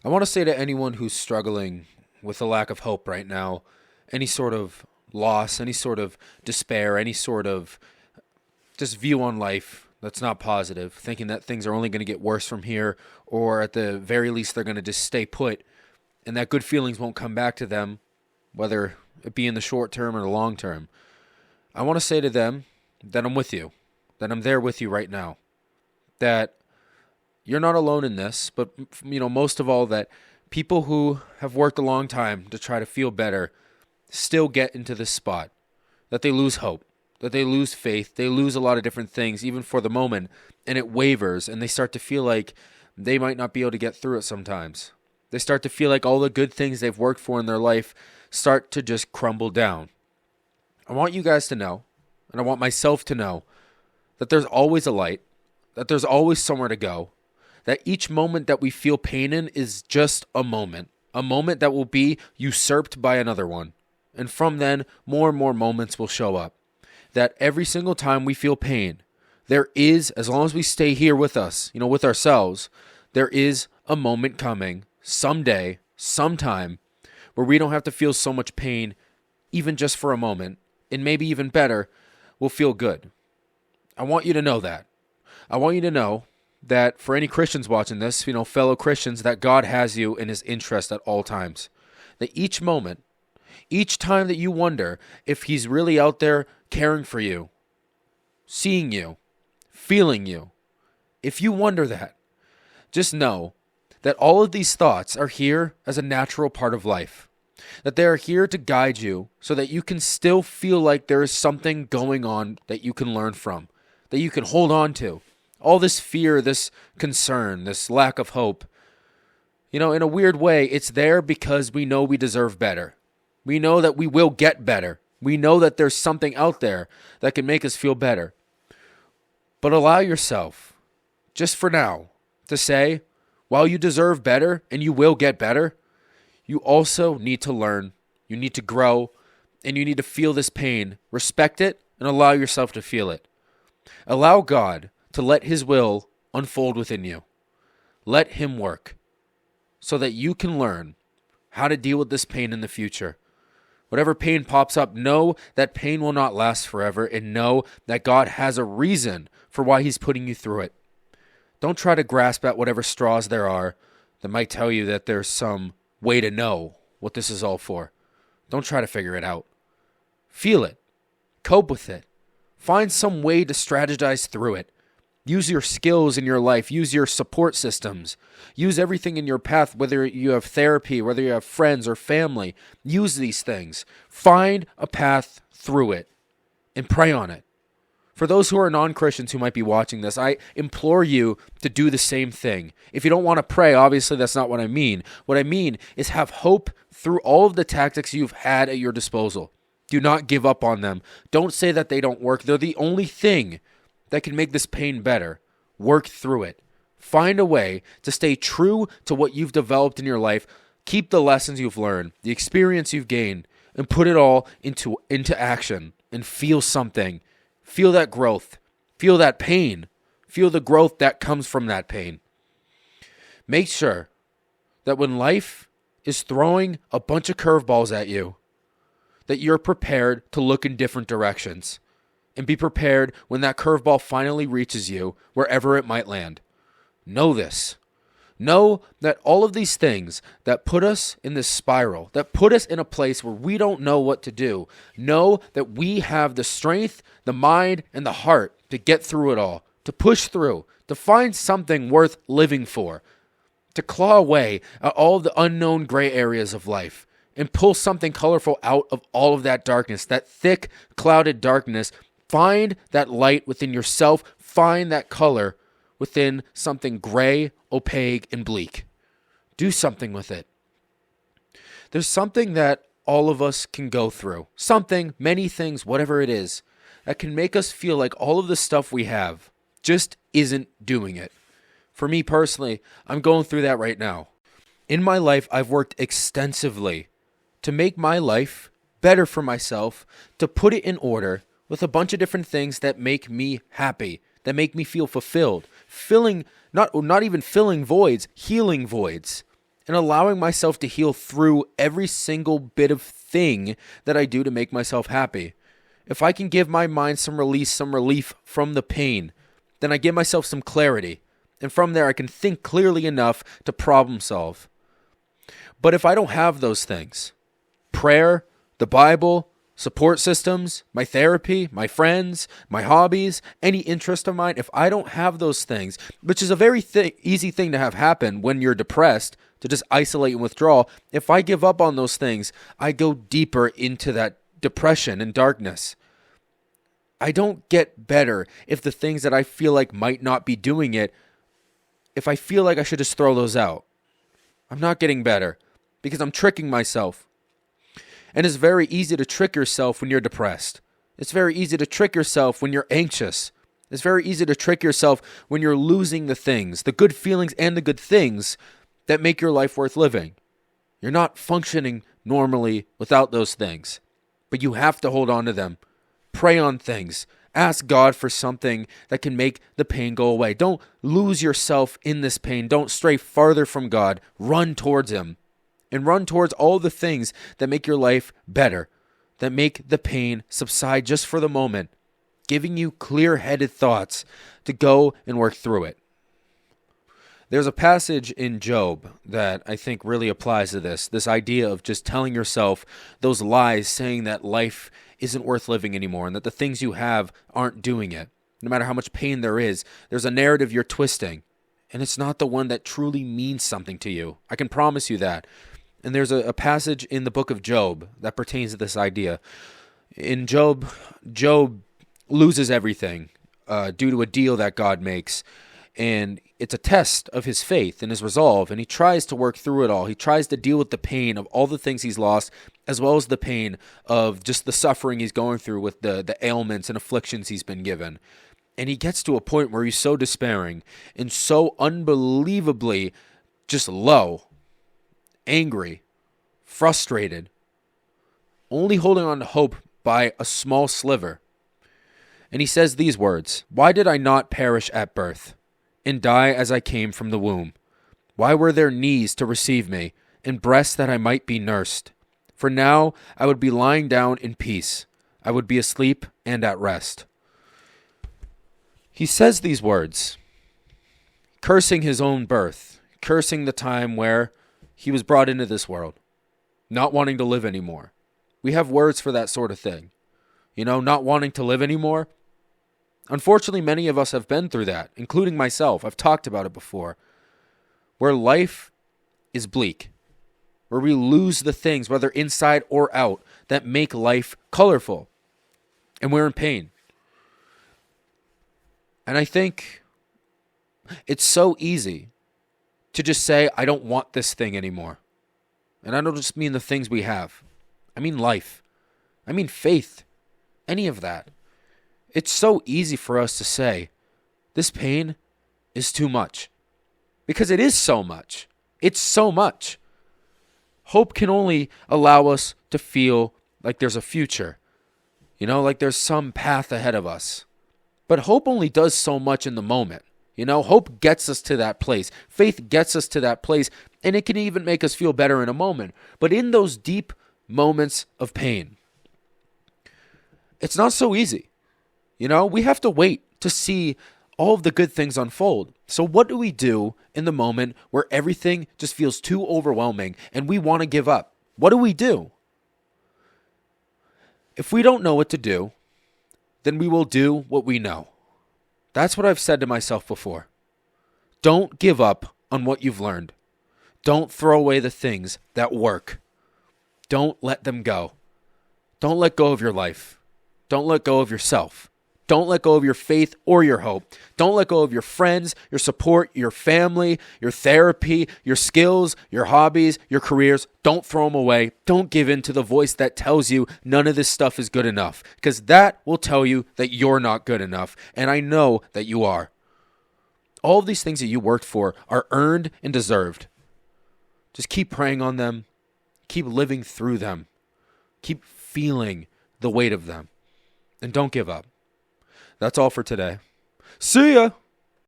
I want to say to anyone who's struggling with a lack of hope right now, any sort of loss, any sort of despair, any sort of just view on life that's not positive, thinking that things are only going to get worse from here, or at the very least they're going to just stay put, and that good feelings won't come back to them, whether it be in the short term or the long term. I want to say to them that I'm with you, that I'm there with you right now, that you're not alone in this, but most of all, that people who have worked a long time to try to feel better still get into this spot, that they lose hope, that they lose faith, they lose a lot of different things, even for the moment, and it wavers, and they start to feel like they might not be able to get through it sometimes. They start to feel like all the good things they've worked for in their life start to just crumble down. I want you guys to know, and I want myself to know, that there's always a light, that there's always somewhere to go, that each moment that we feel pain in is just a moment that will be usurped by another one. And from then, more and more moments will show up. That every single time we feel pain, there is, as long as we stay here with us, with ourselves, there is a moment coming, someday, sometime, where we don't have to feel so much pain, even just for a moment, and maybe even better, we'll feel good. I want you to know that. I want you to know that for any Christians watching this, fellow Christians, that God has you in his interest at all times. That each moment, each time that you wonder if he's really out there caring for you, seeing you, feeling you, if you wonder that, just know that all of these thoughts are here as a natural part of life. That they are here to guide you so that you can still feel like there is something going on that you can learn from, that you can hold on to. All this fear, this concern, this lack of hope, in a weird way, it's there because we know we deserve better. We know that we will get better. We know that there's something out there that can make us feel better. But allow yourself, just for now, to say, while you deserve better and you will get better, you also need to learn, you need to grow, and you need to feel this pain. Respect it and allow yourself to feel it. Allow God to let his will unfold within you. Let him work so that you can learn how to deal with this pain in the future. Whatever pain pops up, know that pain will not last forever, and know that God has a reason for why he's putting you through it. Don't try to grasp at whatever straws there are that might tell you that there's some way to know what this is all for. Don't try to figure it out. Feel it. Cope with it. Find some way to strategize through it. Use your skills in your life. Use your support systems. Use everything in your path, whether you have therapy, whether you have friends or family. Use these things. Find a path through it and pray on it. For those who are non-Christians who might be watching this, I implore you to do the same thing. If you don't want to pray, obviously that's not what I mean. What I mean is have hope through all of the tactics you've had at your disposal. Do not give up on them. Don't say that they don't work. They're the only thing that can make this pain better. Work through it. Find a way to stay true to what you've developed in your life. Keep the lessons you've learned, the experience you've gained, and put it all into action and feel something. Feel that growth. Feel that pain. Feel the growth that comes from that pain. Make sure that when life is throwing a bunch of curveballs at you, that you're prepared to look in different directions. And be prepared when that curveball finally reaches you, wherever it might land. Know this. Know that all of these things that put us in this spiral, that put us in a place where we don't know what to do, know that we have the strength, the mind, and the heart to get through it all, to push through, to find something worth living for, to claw away at all of the unknown gray areas of life, and pull something colorful out of all of that darkness, that thick, clouded darkness. Find that light within yourself. Find that color within something gray, opaque, and bleak. Do something with it. There's something that all of us can go through. Something, many things, whatever it is, that can make us feel like all of the stuff we have just isn't doing it. For me personally, I'm going through that right now. In my life, I've worked extensively to make my life better for myself, to put it in order, with a bunch of different things that make me happy, that make me feel fulfilled, not even filling voids, healing voids. and allowing myself to heal through every single bit of thing that I do to make myself happy. If I can give my mind some release, some relief from the pain, then I give myself some clarity. And from there, I can think clearly enough to problem solve. But if I don't have those things, prayer, the Bible, support systems, my therapy, my friends, my hobbies, any interest of mine, if I don't have those things, which is a very easy thing to have happen when you're depressed, to just isolate and withdraw, if I give up on those things, I go deeper into that depression and darkness. I don't get better if the things that I feel like might not be doing it, if I feel like I should just throw those out. I'm not getting better because I'm tricking myself. And it's very easy to trick yourself when you're depressed. It's very easy to trick yourself when you're anxious. It's very easy to trick yourself when you're losing the things, the good feelings and the good things that make your life worth living. You're not functioning normally without those things, but you have to hold on to them. Pray on things. Ask God for something that can make the pain go away. Don't lose yourself in this pain. Don't stray farther from God. Run towards Him. And run towards all the things that make your life better, that make the pain subside just for the moment, giving you clear-headed thoughts to go and work through it. There's a passage in Job that I think really applies to this idea of just telling yourself those lies, saying that life isn't worth living anymore and that the things you have aren't doing it. No matter how much pain there is, there's a narrative you're twisting, and it's not the one that truly means something to you. I can promise you that. And there's a passage in the book of Job that pertains to this idea. In Job loses everything due to a deal that God makes. And it's a test of his faith and his resolve. And he tries to work through it all. He tries to deal with the pain of all the things he's lost, as well as the pain of just the suffering he's going through with the ailments and afflictions he's been given. And he gets to a point where he's so despairing and so unbelievably just low, angry, frustrated, only holding on to hope by a small sliver. And he says these words, "Why did I not perish at birth, and die as I came from the womb? Why were there knees to receive me, and breasts that I might be nursed? For now I would be lying down in peace. I would be asleep and at rest." He says these words, cursing his own birth, cursing the time where he was brought into this world, not wanting to live anymore. We have words for that sort of thing. Not wanting to live anymore. Unfortunately, many of us have been through that, including myself. I've talked about it before. Where life is bleak. Where we lose the things, whether inside or out, that make life colorful. And we're in pain. And I think it's so easy to just say, I don't want this thing anymore. And I don't just mean the things we have. I mean life. I mean faith. Any of that. It's so easy for us to say, this pain is too much. Because it is so much. It's so much. Hope can only allow us to feel like there's a future. Like there's some path ahead of us. But hope only does so much in the moment. Hope gets us to that place. Faith gets us to that place, and it can even make us feel better in a moment. But in those deep moments of pain, it's not so easy. We have to wait to see all of the good things unfold. So what do we do in the moment where everything just feels too overwhelming and we want to give up? What do we do? If we don't know what to do, then we will do what we know. That's what I've said to myself before. Don't give up on what you've learned. Don't throw away the things that work. Don't let them go. Don't let go of your life. Don't let go of yourself. Don't let go of your faith or your hope. Don't let go of your friends, your support, your family, your therapy, your skills, your hobbies, your careers. Don't throw them away. Don't give in to the voice that tells you none of this stuff is good enough, because that will tell you that you're not good enough, and I know that you are. All of these things that you worked for are earned and deserved. Just keep praying on them. Keep living through them. Keep feeling the weight of them. And don't give up. That's all for today. See ya!